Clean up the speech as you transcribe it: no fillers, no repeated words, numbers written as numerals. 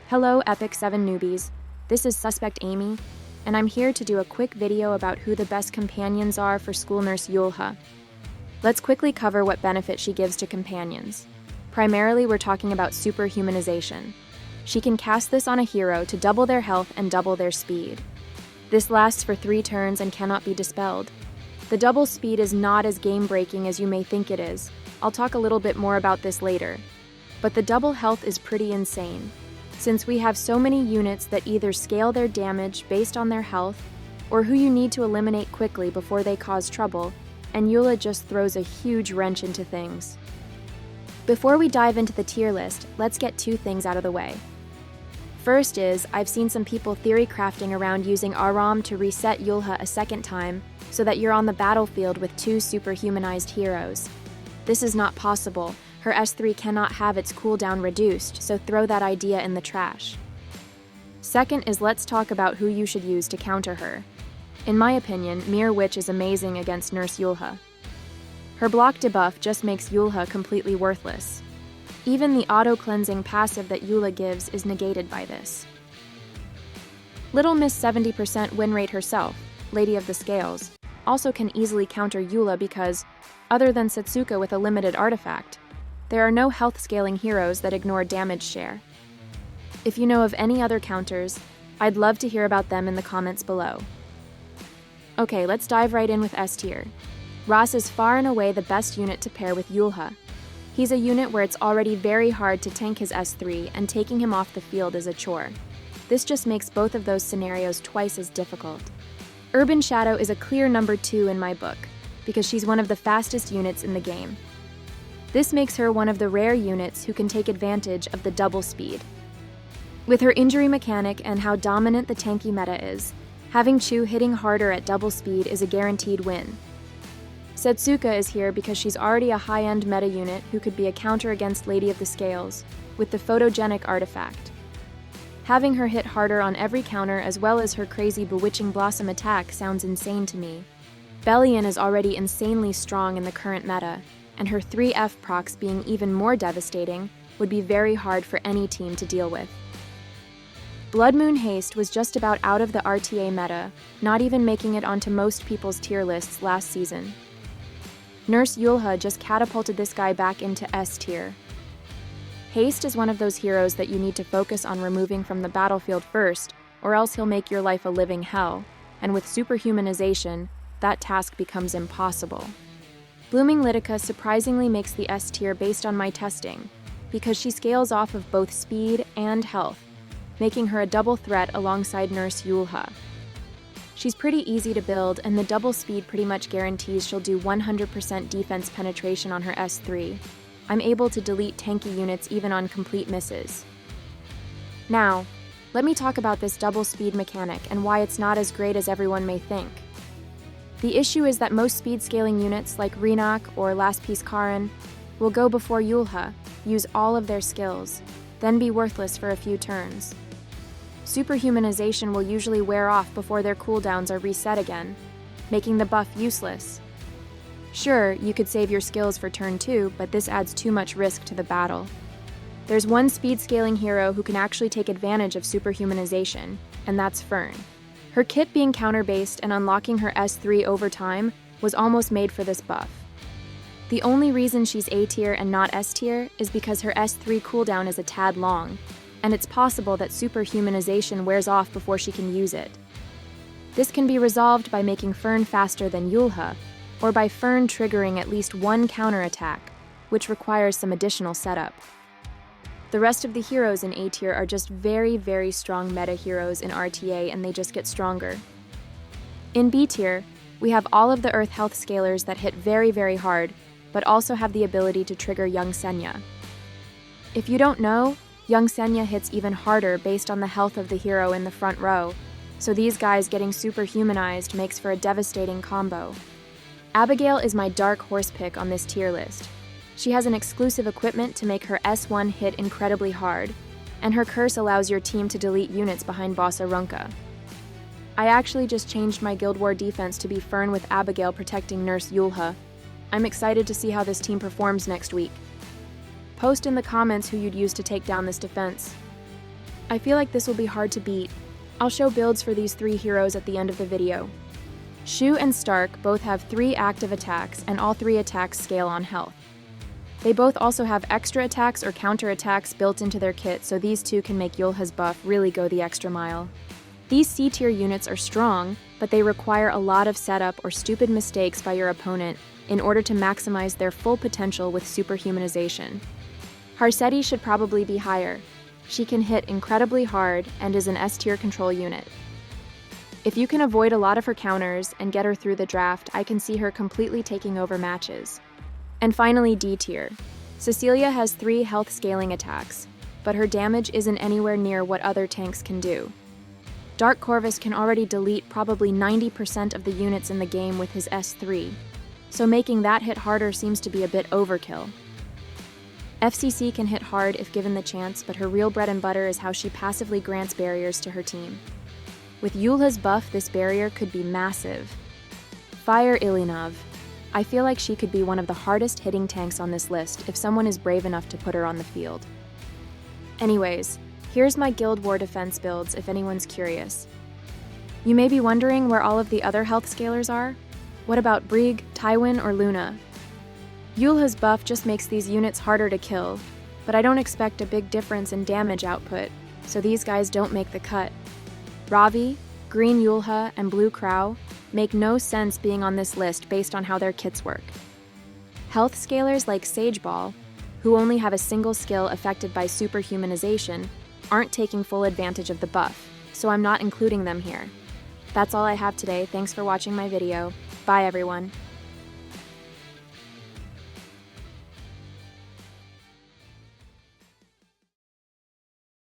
Hello Epic 7 newbies, this is Suspect Amy, and I'm here to do a quick video about who the best companions are for School Nurse Yulha. Let's quickly cover what benefit she gives to companions. Primarily, we're talking about superhumanization. She can cast this on a hero to double their health and double their speed. This lasts for 3 turns and cannot be dispelled. The double speed is not as game-breaking as you may think it is. I'll talk a little bit more about this later. But the double health is pretty insane, since we have so many units that either scale their damage based on their health, or who you need to eliminate quickly before they cause trouble, and Yulha just throws a huge wrench into things. Before we dive into the tier list, let's get 2 things out of the way. First is, I've seen some people theory crafting around using Aram to reset Yulha a second time, so that you're on the battlefield with 2 superhumanized heroes. This is not possible. Her S3 cannot have its cooldown reduced, so throw that idea in the trash. Second is, let's talk about who you should use to counter her. In my opinion, Mirror Witch is amazing against Nurse Yulha. Her block debuff just makes Yulha completely worthless. Even the auto-cleansing passive that Yulha gives is negated by this. Little Miss 70% win rate herself, Lady of the Scales, also can easily counter Yulha because, other than Setsuka with a limited artifact, there are no health scaling heroes that ignore damage share. If you know of any other counters, I'd love to hear about them in the comments below. Okay, let's dive right in with S tier. Ross is far and away the best unit to pair with Yulha. He's a unit where it's already very hard to tank his S3, and taking him off the field is a chore. This just makes both of those scenarios twice as difficult. Urban Shadow is a clear number 2 in my book, because she's one of the fastest units in the game. This makes her one of the rare units who can take advantage of the double speed. With her injury mechanic and how dominant the tanky meta is, having Chu hitting harder at double speed is a guaranteed win. Setsuka is here because she's already a high-end meta unit who could be a counter against Lady of the Scales, with the photogenic artifact. Having her hit harder on every counter as well as her crazy Bewitching Blossom attack sounds insane to me. Bellion is already insanely strong in the current meta, and her 3F procs being even more devastating would be very hard for any team to deal with. Blood Moon Haste was just about out of the RTA meta, not even making it onto most people's tier lists last season. Nurse Yulha just catapulted this guy back into S tier. Haste is one of those heroes that you need to focus on removing from the battlefield first, or else he'll make your life a living hell, and with superhumanization, that task becomes impossible. Blooming Litica surprisingly makes the S tier based on my testing, because she scales off of both speed and health, making her a double threat alongside Nurse Yulha. She's pretty easy to build, and the double speed pretty much guarantees she'll do 100% defense penetration on her S3. I'm able to delete tanky units even on complete misses. Now, let me talk about this double speed mechanic and why it's not as great as everyone may think. The issue is that most speed scaling units like Renak or Last Piece Karin will go before Yulha, use all of their skills, then be worthless for a few turns. Superhumanization will usually wear off before their cooldowns are reset again, making the buff useless. Sure, you could save your skills for turn 2, but this adds too much risk to the battle. There's one speed scaling hero who can actually take advantage of superhumanization, and that's Fern. Her kit being counter-based and unlocking her S3 over time was almost made for this buff. The only reason she's A tier and not S tier is because her S3 cooldown is a tad long, and it's possible that superhumanization wears off before she can use it. This can be resolved by making Fern faster than Yulha, or by Fern triggering at least one counterattack, which requires some additional setup. The rest of the heroes in A tier are just very, very strong meta heroes in RTA, and they just get stronger. In B tier, we have all of the Earth health scalers that hit very, very hard, but also have the ability to trigger Young Senya. If you don't know, Young Senya hits even harder based on the health of the hero in the front row, so these guys getting superhumanized makes for a devastating combo. Abigail is my dark horse pick on this tier list. She has an exclusive equipment to make her S1 hit incredibly hard, and her curse allows your team to delete units behind Boss Arunca. I actually just changed my Guild War defense to be Fern with Abigail protecting Nurse Yulha. I'm excited to see how this team performs next week. Post in the comments who you'd use to take down this defense. I feel like this will be hard to beat. I'll show builds for these 3 heroes at the end of the video. Shu and Stark both have 3 active attacks, and all 3 attacks scale on health. They both also have extra attacks or counter attacks built into their kit, so these two can make Yulha's buff really go the extra mile. These C-tier units are strong, but they require a lot of setup or stupid mistakes by your opponent in order to maximize their full potential with superhumanization. Harsetti should probably be higher. She can hit incredibly hard and is an S-tier control unit. If you can avoid a lot of her counters and get her through the draft, I can see her completely taking over matches. And finally, D-tier. Cecilia has 3 health scaling attacks, but her damage isn't anywhere near what other tanks can do. Dark Corvus can already delete probably 90% of the units in the game with his S3, so making that hit harder seems to be a bit overkill. FCC can hit hard if given the chance, but her real bread and butter is how she passively grants barriers to her team. With Yulha's buff, this barrier could be massive. Fire Ilinov. I feel like she could be one of the hardest hitting tanks on this list if someone is brave enough to put her on the field. Anyways, here's my Guild War defense builds if anyone's curious. You may be wondering where all of the other health scalers are. What about Brig, Tywin, or Luna? Yulha's buff just makes these units harder to kill, but I don't expect a big difference in damage output, so these guys don't make the cut. Ravi, Green Yulha, and Blue Crow make no sense being on this list based on how their kits work. Health scalers like Sageball, who only have a single skill affected by superhumanization, aren't taking full advantage of the buff, so I'm not including them here. That's all I have today. Thanks for watching my video. Bye everyone.